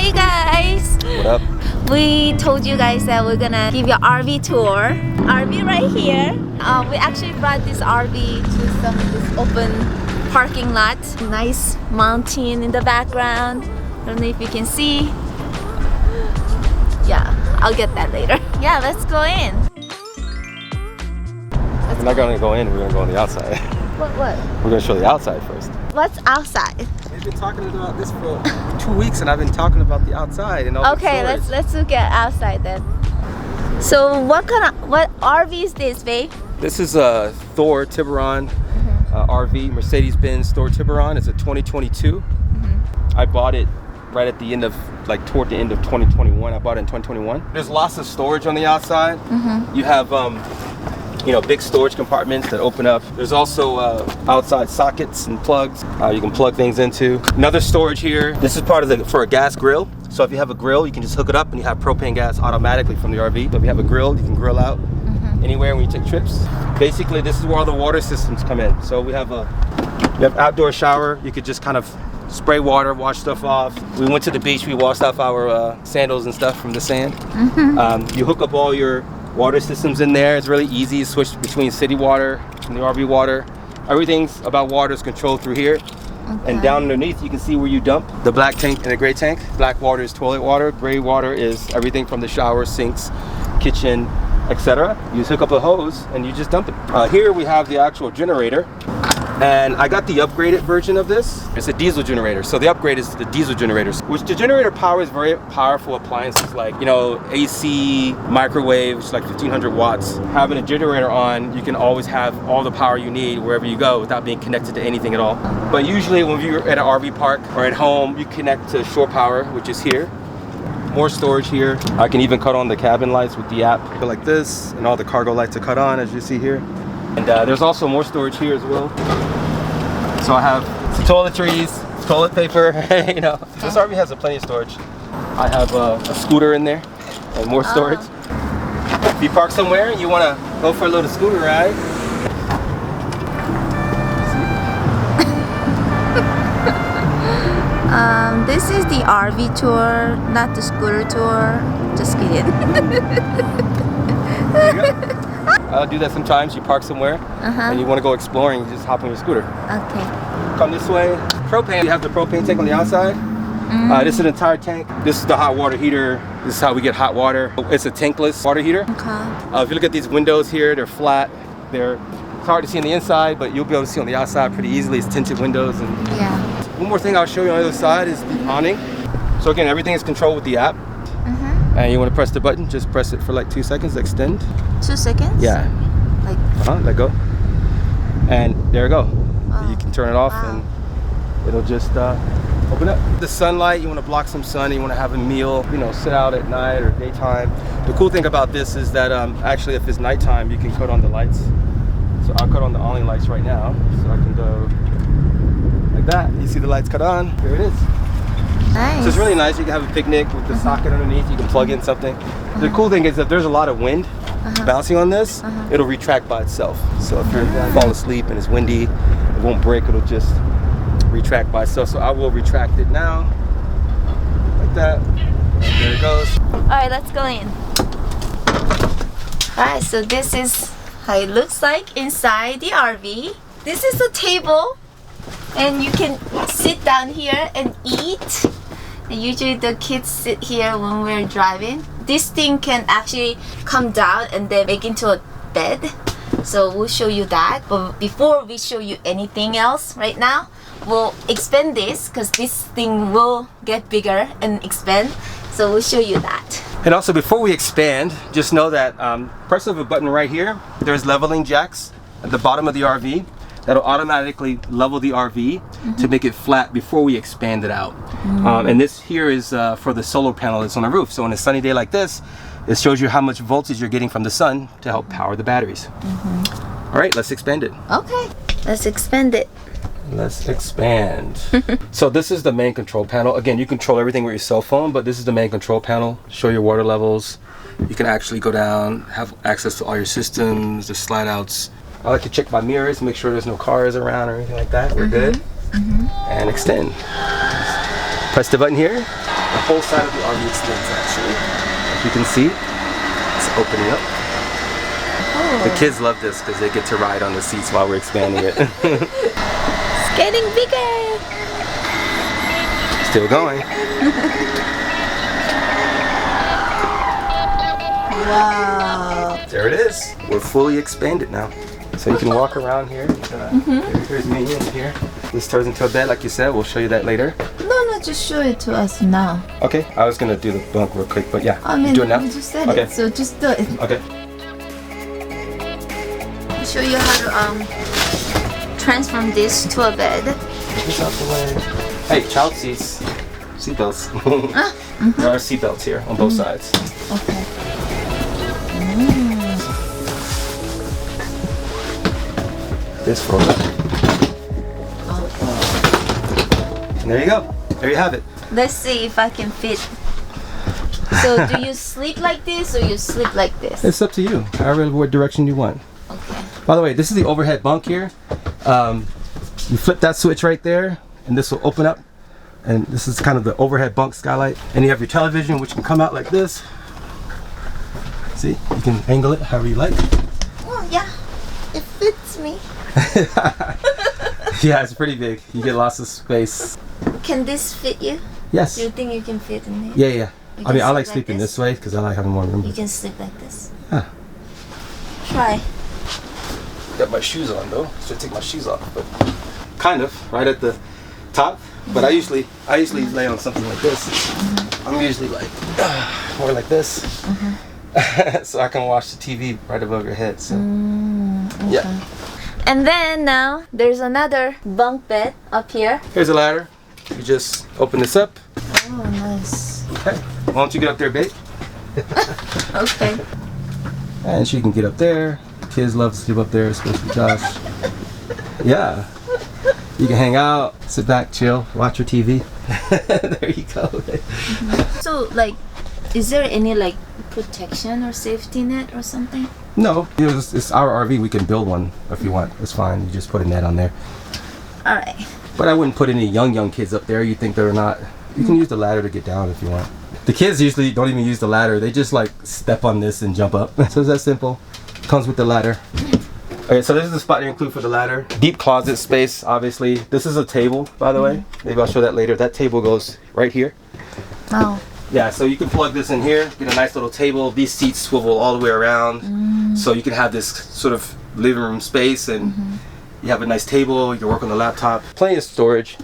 Hey guys! What up? We told you guys that we're gonna give you an RV tour. RV right here. We actually brought this RV to this open parking lot. Nice mountain in the background. I don't know if you can see. Yeah, I'll get that later. Yeah, let's go in. We're not gonna go in, we're gonna go on the outside. What? We're gonna show the outside first. What's outside? We've been talking about this for 2 weeks and I've been talking about the outside and all Okay, let's look at outside then. So what RV is this, babe? This is a Thor Tiburon RV, Mercedes-Benz Thor Tiburon. It's a 2022. I bought it right at the end of, toward the end of 2021. I bought it in 2021. There's lots of storage on the outside. You have big storage compartments that open up. There's also outside sockets and plugs you can plug things into. Another storage here. This is part of for a gas grill. So if you have a grill, you can just hook it up and you have propane gas automatically from the RV. So if you have a grill, you can grill out anywhere when you take trips. Basically, this is where all the water systems come in. So we have outdoor shower. You could just kind of spray water, wash stuff off. We went to the beach. We washed off our sandals and stuff from the sand. You hook up all your water systems in there. It's really easy to switch between city water and the RV water. Everything's about water is controlled through here. And down underneath you can see where you dump the black tank and the gray tank. Black water is toilet water. Gray water is everything from the shower, sinks, kitchen, etc. You just hook up a hose and you just dump it. Here we have the actual generator. And I got the upgraded version of this. It's a diesel generator. So the upgrade is the diesel generators, which the generator powers very powerful appliances like, AC, microwave, which is like 1500 watts. Having a generator on, you can always have all the power you need wherever you go without being connected to anything at all. But usually when you're at an RV park or at home, you connect to shore power, which is here. More storage here. I can even cut on the cabin lights with the app. Go like this, and all the cargo lights are cut on, as you see here. And there's also more storage here as well. So I have toiletries, toilet paper, This RV has plenty of storage. I have a scooter in there and more storage. If you park somewhere and you want to go for a little scooter ride. This is the RV tour, not the scooter tour. Just kidding. There you go. I'll do that sometimes. You park somewhere and you want to go exploring, you just hop on your scooter. Okay. Come this way. Propane, you have the propane tank on the outside. This is an entire tank. This is the hot water heater. This is how we get hot water. It's a tankless water heater. Okay. If you look at these windows here, they're flat. It's hard to see on the inside, but you'll be able to see on the outside pretty easily. It's tinted windows. And one more thing I'll show you on the other side is the awning. So again, everything is controlled with the app. And you want to press the button, just press it for like 2 seconds, extend. 2 seconds? Yeah. Let go. And there you go. Wow. You can turn it off and it'll just open up. The sunlight, you want to block some sun, you want to have a meal, sit out at night or daytime. The cool thing about this is that actually if it's nighttime, you can cut on the lights. So I'll cut on the awning lights right now. So I can go like that. You see the lights cut on, there it is. Nice. So it's really nice. You can have a picnic with the socket underneath. You can plug in something. The cool thing is that there's a lot of wind bouncing on this, it'll retract by itself. So if you fall asleep and it's windy, it won't break. It'll just retract by itself. So I will retract it now, like that. There it goes. All right, let's go in. All right, so this is how it looks like inside the RV. This is a table, and you can sit down here and eat. And usually the kids sit here when we're driving. This thing can actually come down and then make into a bed. So we'll show you that. But before we show you anything else right now, we'll expand this because this thing will get bigger and expand. So we'll show you that. And also before we expand, just know that press of a button right here, there's leveling jacks at the bottom of the RV. That'll automatically level the RV to make it flat before we expand it out. And this here is for the solar panel that's on the roof. So on a sunny day like this, it shows you how much voltage you're getting from the sun to help power the batteries. All right, let's expand it. Okay, let's expand it. Let's expand. So this is the main control panel. Again, you control everything with your cell phone, but this is the main control panel. Show your water levels. You can actually go down, have access to all your systems, the slide outs. I like to check my mirrors, make sure there's no cars around or anything like that. We're good. And extend. Press the button here. whole side of the RV extends actually. As you can see, it's opening up. The kids love this because they get to ride on the seats while we're expanding it. It's getting bigger. Still going. Wow. There it is. We're fully expanded now. So you can walk around here. Here's me in here. This turns into a bed like you said. We'll show you that later. No, just show it to us now. Okay, I was gonna do the bunk real quick, but yeah. I mean, do it now? you just said Okay. it, so just do it. Okay. Show you how to transform this to a bed. Get this out the way. Hey, child seats. Seatbelts. There are seatbelts here on both sides. Okay. This roll up. And there you go. There you have it. Let's see if I can fit. So do you sleep like this or you sleep like this? It's up to you. However, what direction you want. Okay. By the way, this is the overhead bunk here. You flip that switch right there, and this will open up. And this is kind of the overhead bunk skylight. And you have your television, which can come out like this. See, you can angle it however you like. Oh yeah, it fits me. Yeah, it's pretty big. You get lots of space. Can this fit you? Yes. Do you think you can fit in there? Yeah. You I mean, can I like sleep like sleeping this? this way because I like having more room. You can sleep like this. Yeah. Try. Got my shoes on though. Should take my shoes off, but kind of right at the top. But I usually lay on something like this. I'm usually like more like this, so I can watch the TV right above your head. So Okay. yeah. And then now there's another bunk bed up here. Here's a ladder. You just open this up. Oh, nice. Okay. Why don't you get up there, babe? Okay. And she can get up there. Kids love to sleep up there, especially Josh. Yeah. You can hang out, sit back, chill, watch your TV. There you go. So like, is there any like protection or safety net or something? No, it's our RV. We can build one if you want. It's fine. You just put a net on there. All right. But I wouldn't put any young kids up there. You think they're not. You can use the ladder to get down if you want. The kids usually don't even use the ladder. They just like step on this and jump up. So it's that simple. Comes with the ladder. Okay, so this is the spot you include for the ladder. Deep closet space, obviously. This is a table, by the way. Maybe I'll show that later. That table goes right here. Oh. Yeah, so you can plug this in here, get a nice little table. These seats swivel all the way around. So you can have this sort of living room space and you have a nice table, you can work on the laptop. Plenty of storage.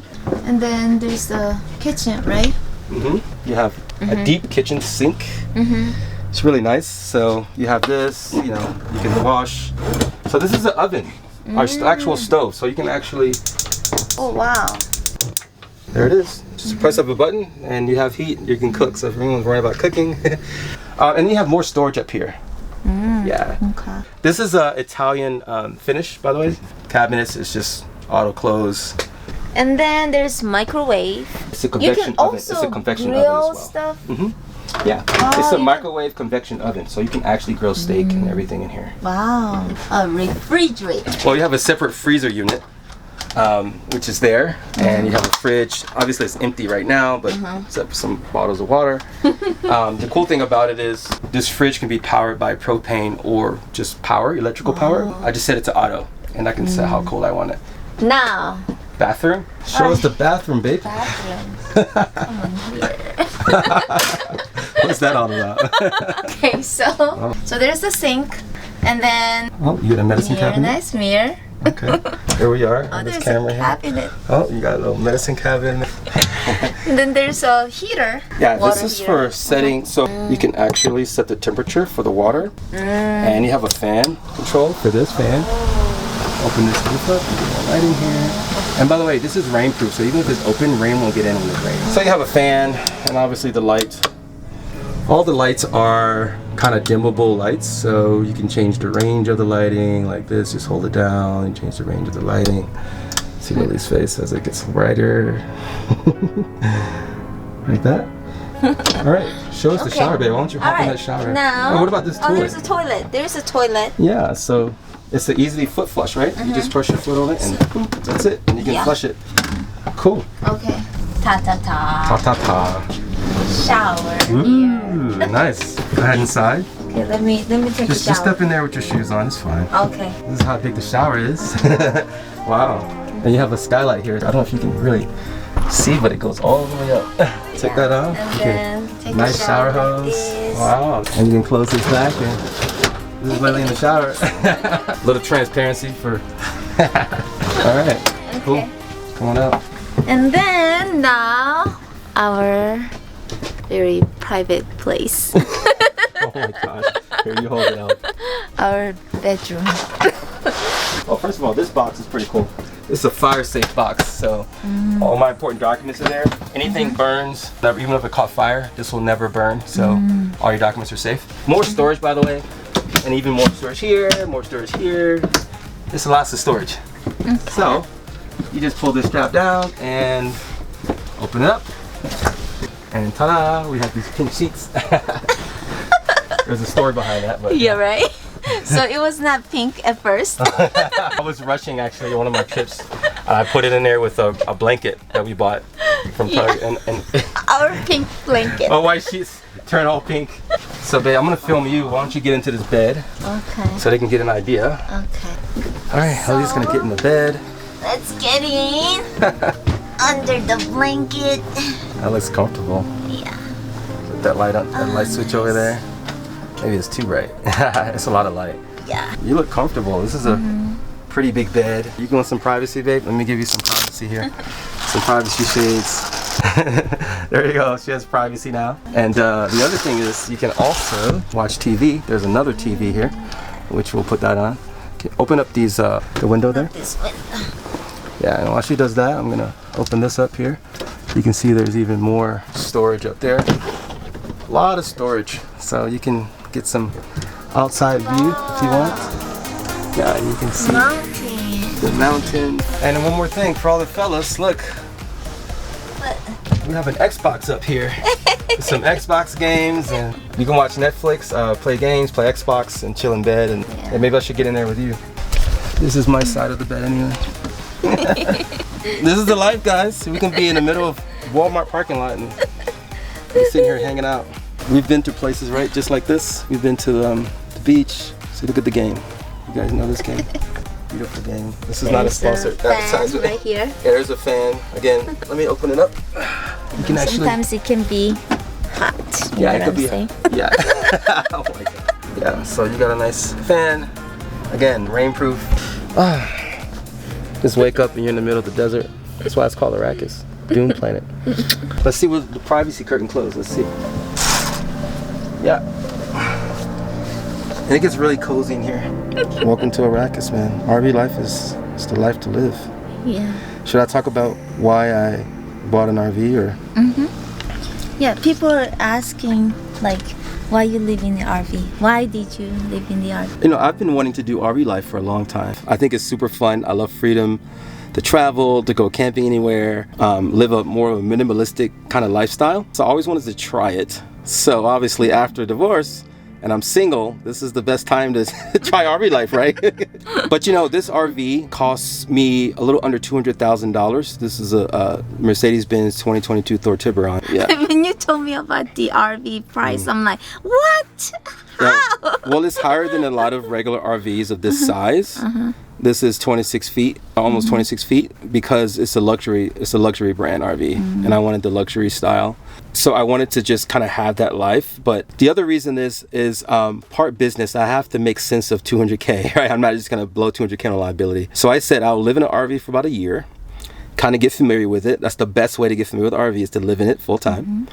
And then there's the kitchen, right? You have a deep kitchen sink. It's really nice. So you have this, you know, you can wash. So this is the oven, our actual stove. So you can actually, Oh wow. there it is. Just press up a button and you have heat. You can cook. So if anyone's worried about cooking. And you have more storage up here. Yeah. Okay. This is a Italian finish, by the way. Cabinets is just auto close. And then there's microwave. It's a You convection can oven. It's also a convection grill oven as well. stuff. Yeah. Oh, It's a you microwave convection oven, so you can actually grill steak and everything in here. Wow. A refrigerator. Well, you have a separate freezer unit, which is there, and you have a fridge. Obviously, it's empty right now, but except for some bottles of water. The cool thing about it is this fridge can be powered by propane or just power, electrical power. I just set it to auto, and I can set how cold I want it. Now. Bathroom? Show us the bathroom, babe. Bathroom. Come on here. What's that all about? Okay, so there's the sink, and then Oh, you got a medicine here, cabinet? nice mirror. Okay. Here we are. Oh, on this there's camera a here. cabinet. Oh, you got a little medicine cabinet. And then there's a heater. Yeah, this water is heater. for setting, so you can actually set the temperature for the water. And you have a fan control for this fan. Open this roof up, you get more light in here. And by the way, this is rainproof, so even if it's open, rain won't get in when it rains. So you have a fan, and obviously the light. All the lights are kind of dimmable lights, so you can change the range of the lighting like this. Just hold it down and change the range of the lighting. See Lily's face as it gets brighter. Like that. All right, show us the shower, babe. Why don't you hop in that shower? Now, Oh, what about this toilet? there's a toilet. There's a toilet. Yeah, so it's an easy foot flush, right? You just brush your foot on it and boom, that's it. And you can flush it. Cool. Okay. Ta ta ta. Ta ta ta. shower Ooh, here. nice. Go ahead inside. Okay, let me take a shower. Just step in there with your shoes on. It's fine. Okay. This is how big the shower is. Wow. And you have a skylight here. I don't know if you can really see, but it goes all the way up. Take that off. And Okay. then take Nice a shower shower hose. like this. Wow. And you can close this back and this is Lily in the shower. A little transparency for. All right. Cool. Okay. Come on up. And then now our very private place. Oh my gosh. Here, you hold it out. Our bedroom. Well, first of all, this box is pretty cool. This is a fire safe box, so all my important documents are there. Anything burns, even if it caught fire, this will never burn, so all your documents are safe. More storage, by the way, and even more storage here, more storage here. This lots of storage. So, you just pull this strap down and open it up. And ta-da, we have these pink sheets. There's a story behind that, but Yeah, right? So it was not pink at first. I was rushing actually on one of my trips. I put it in there with a blanket that we bought from Target, and Our pink blanket. my white sheets turn all pink. So babe, I'm gonna film you. Why don't you get into this bed Okay. so they can get an idea. Okay. All right, Holly's gonna get in the bed. Let's get in. Under the blanket. That looks comfortable. Yeah. Put that light on, that light switch over there. Maybe it's too bright. It's a lot of light. Yeah. You look comfortable. This is a pretty big bed. You want some privacy, babe? Let me give you some privacy here. Some privacy shades. There you go. She has privacy now. And the other thing is you can also watch TV. There's another TV here, which we'll put that on. Okay, open up these the window there. This window. Yeah, and while she does that, I'm gonna open this up here. You can see there's even more storage up there. A lot of storage, so you can get some outside view if you want. Yeah, and you can see Mountain. the mountain. And one more thing for all the fellas, look. What? We have an Xbox up here. Some Xbox games, and you can watch Netflix, play games, play Xbox, and chill in bed. And maybe I should get in there with you. This is my side of the bed anyway. This is the life, guys. We can be in the middle of Walmart parking lot and be sitting here hanging out. We've been to places, right, just like this. We've been to the beach. So look at the game. You guys know this game? Beautiful game. This is not a sponsor. Fan right here. Yeah, there's a fan. Again, let me open it up. You can actually. Sometimes it can be hot. You Yeah, know it could be. what I'm saying? Yeah. Oh my God. Yeah. So you got a nice fan. Again, rainproof. Just wake up and you're in the middle of the desert. That's why it's called Arrakis. Dune planet. Let's see what the privacy curtain closed. Let's see. Yeah. And it gets really cozy in here. Welcome to Arrakis, man. RV life is the life to live. Yeah. Should I talk about why I bought an RV or? Yeah, people are asking like, why you live in the RV? Why did you live in the RV? You know, I've been wanting to do RV life for a long time. I think it's super fun. I love freedom to travel, to go camping anywhere, live a more of a minimalistic kind of lifestyle. So I always wanted to try it. So obviously after divorce, and I'm single, this is the best time to try RV life, right? But you know, this RV costs me a little under $200,000. This is a Mercedes-Benz 2022 Thor Tiburon. Yeah. When you told me about the RV price, I'm like, what? Yeah. How? Well, it's higher than a lot of regular RVs of this size. This is 26 feet, almost 26 feet, because it's a luxury brand RV, and I wanted the luxury style. So I wanted to just kind of have that life. But the other reason is part business. I have to make sense of 200K, right? I'm not just going to blow 200K on liability. So I said I'll live in an RV for about a year, kind of get familiar with it. That's the best way to get familiar with RV is to live in it full time.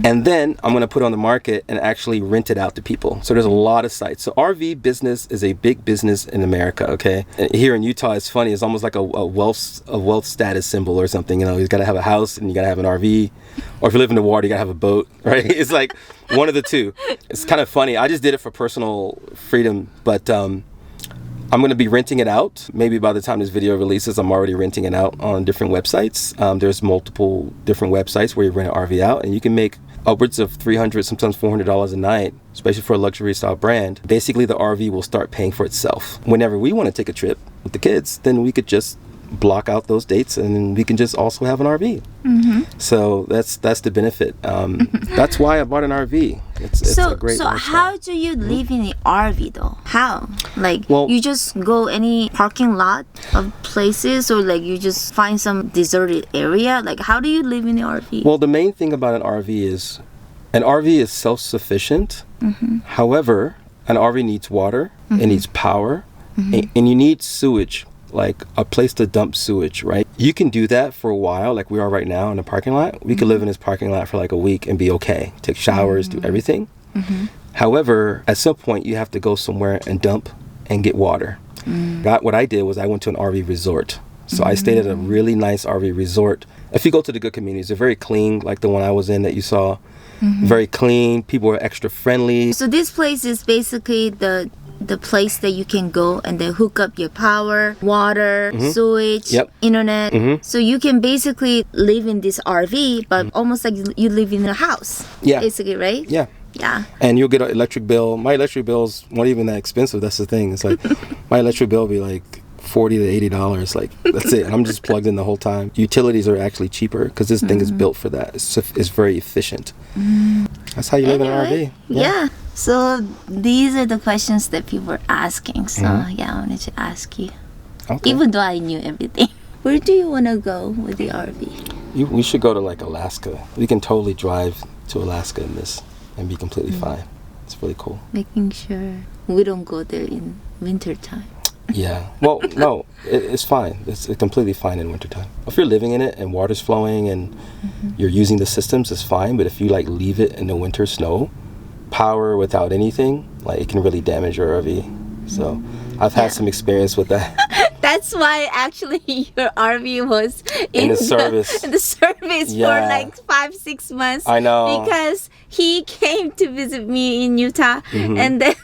And then I'm going to put it on the market and actually rent it out to people. So there's a lot of sites. So RV business is a big business in America, okay? And here in Utah, it's funny. It's almost like a wealth status symbol or something. You know, you got to have a house and you got to have an RV. Or if you live in the water, you got to have a boat, right? It's like one of the two. It's kind of funny. I just did it for personal freedom, but I'm going to be renting it out. Maybe by the time this video releases, I'm already renting it out on different websites. There's multiple different websites where you rent an RV out, and you can make upwards of $300, sometimes $400 a night, especially for a luxury style brand. Basically, the RV will start paying for itself. Whenever we want to take a trip with the kids, then we could just block out those dates, and then we can just also have an RV. So that's the benefit. That's why I bought an RV. It's a great So lifestyle. how do you live in the RV though? How? Like Well- you just go any parking lot of places, or like you just find some deserted area? Like how do you live in the RV? Well, the main thing about an RV is self-sufficient. However, an RV needs water, it needs power, and you need sewage, like a place to dump sewage, right? You can do that for a while, like we are right now in the parking lot. We could live in this parking lot for like a week and be okay, take showers, do everything. However, at some point you have to go somewhere and dump and get water. What I did was I went to an RV resort. So I stayed at a really nice RV resort. If you go to the good communities, they're very clean, like the one I was in that you saw. Very clean. People are extra friendly. So this place is basically the place that you can go and then hook up your power, water, sewage, internet. So you can basically live in this RV, but almost like you live in a house. Yeah. Basically, right? Yeah. Yeah. And you'll get an electric bill. My electric bill's not even that expensive. That's the thing. It's like my electric bill will be like $40 to $80. Like that's it. And I'm just plugged in the whole time. Utilities are actually cheaper because this thing is built for that. It's very efficient. That's how you live in an RV. Yeah. So these are the questions that people are asking. So yeah, I wanted to ask you. Okay. Even though I knew everything. Where do you want to go with the RV? We should go to like Alaska. We can totally drive to Alaska in this and be completely fine. It's really cool. Making sure we don't go there in winter time. Yeah. Well, no, it's fine. It's completely fine in wintertime. If you're living in it and water's flowing and you're using the systems, it's fine. But if you like leave it in the winter snow, power without anything, like it can really damage your RV. So I've had some experience with that. That's why actually your RV was in the service. for like 5-6 months. I know. Because he came to visit me in Utah and then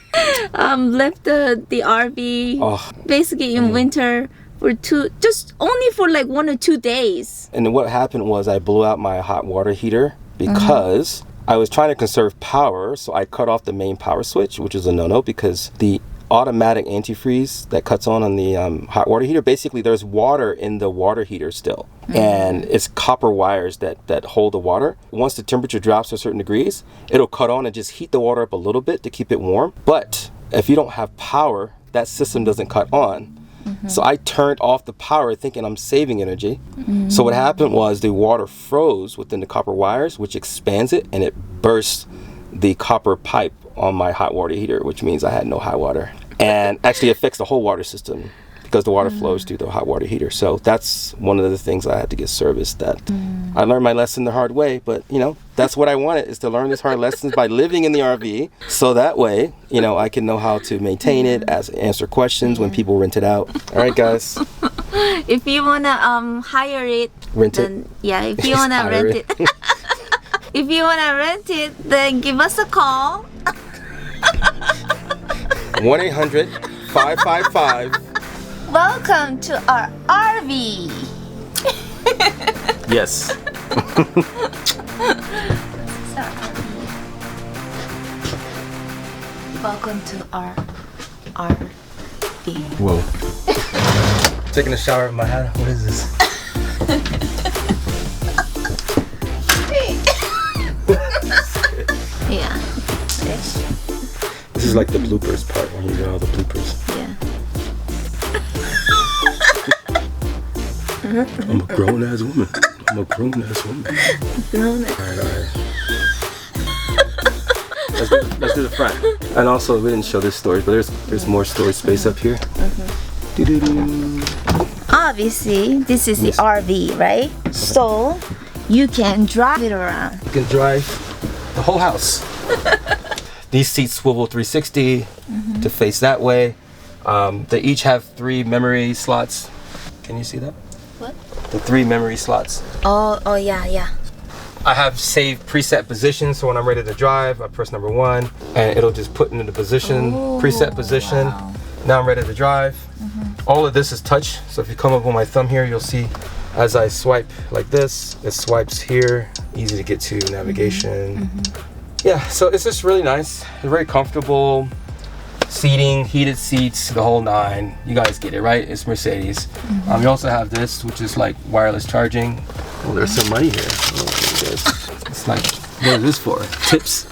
left the RV basically in winter for only for like 1 or 2 days. And then what happened was I blew out my hot water heater because I was trying to conserve power, so I cut off the main power switch, which is a no-no because the automatic antifreeze that cuts on the hot water heater, basically there's water in the water heater still, and it's copper wires that hold the water. Once the temperature drops to a certain degrees, it'll cut on and just heat the water up a little bit to keep it warm. But if you don't have power, that system doesn't cut on. So I turned off the power thinking I'm saving energy. So what happened was the water froze within the copper wires, which expands it, and it burst the copper pipe on my hot water heater, which means I had no hot water. And actually affects the whole water system because the water flows through the hot water heater. So that's one of the things I had to get serviced. That I learned my lesson the hard way, but that's what I wanted, is to learn these hard lessons by living in the RV, so that way I can know how to maintain it, answer questions when people rent it out. All right, guys. If you wanna hire it, Rent it. then yeah, if you wanna Hire rent it. If you wanna rent it, then give us a call. 1-800-555. Welcome to our RV. Yes. Welcome to our RV. Whoa. Taking a shower in my hat. What is this? Yeah. This is like the bloopers part when you do all the bloopers. Yeah. I'm a grown ass woman. Grown it. Alright. Let's do the front. And also, we didn't show this storage, but there's more storage space up here. Doo-doo-doo. Obviously, this is the RV, right? So you can drive it around. You can drive the whole house. These seats swivel 360 to face that way. They each have 3 memory slots. Can you see that? What? The 3 memory slots. Oh yeah. I have saved preset positions, so when I'm ready to drive, I press number 1, and it'll just put into the position, preset position. Wow. Now I'm ready to drive. All of this is touch, so if you come up with my thumb here, you'll see as I swipe like this, it swipes here, easy to get to navigation. Yeah, so it's just really nice, very comfortable. seating, heated seats, the whole nine. You guys get it, right? It's Mercedes. You also have this, which is like wireless charging. Oh, there's some money here. It's like, what is this for? Tips.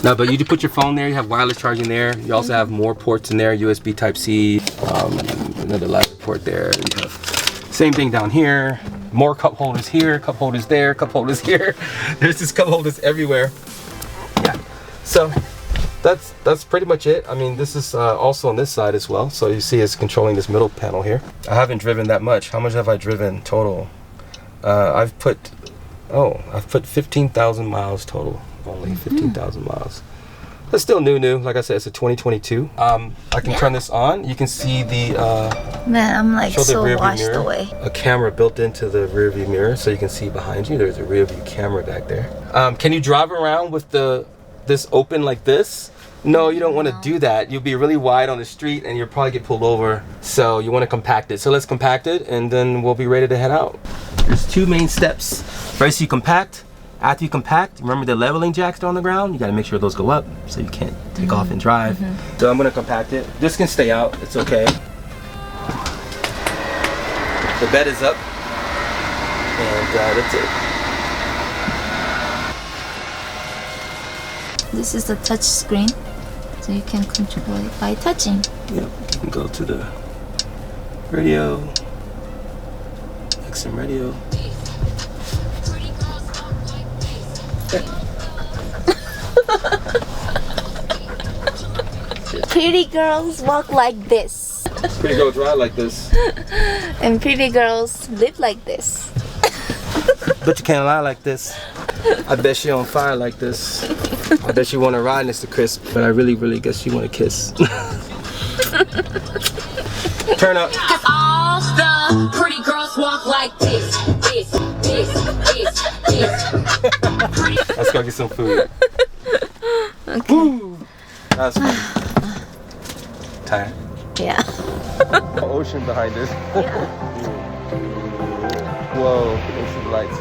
No, but you put your phone there. You have wireless charging there. You also have more ports in there. USB Type-C. Another laptop port there. You have same thing down here. More cup holders here, cup holders there, cup holders here. There's just cup holders everywhere. Yeah. So that's pretty much it. I mean, this is also on this side as well. So you see it's controlling this middle panel here. I haven't driven that much. How much have I driven total? I've put 15,000 miles total. Only 15,000 miles. It's still new. Like I said, it's a 2022. I can turn this on. You can see the Man, I'm like so washed mirror. away. A camera built into the rear view mirror, so you can see behind you. There's a rear view camera back there. Can you drive around with this open like this? No, you don't want to do that. You'll be really wide on the street and you'll probably get pulled over. So you want to compact it. So let's compact it and then we'll be ready to head out. There's two main steps. First you compact. After you compact, remember the leveling jacks are on the ground? You got to make sure those go up so you can't take off and drive. So I'm going to compact it. This can stay out. It's okay. The bed is up. And that's it. This is the touch screen, so you can control it by touching. Yep, you can go to the radio, XM radio. Pretty girls walk like this. Pretty girls ride like this. And pretty girls live like this. But you can't lie like this. I bet she on fire like this. I bet she want to ride Mr. Crisp, but I really guess she want to kiss. Turn up. Cause all the pretty girls walk like this. Let's go get some food. Okay. Woo! That's fun. Tired? Yeah. Ocean behind us. Whoa, ocean lights.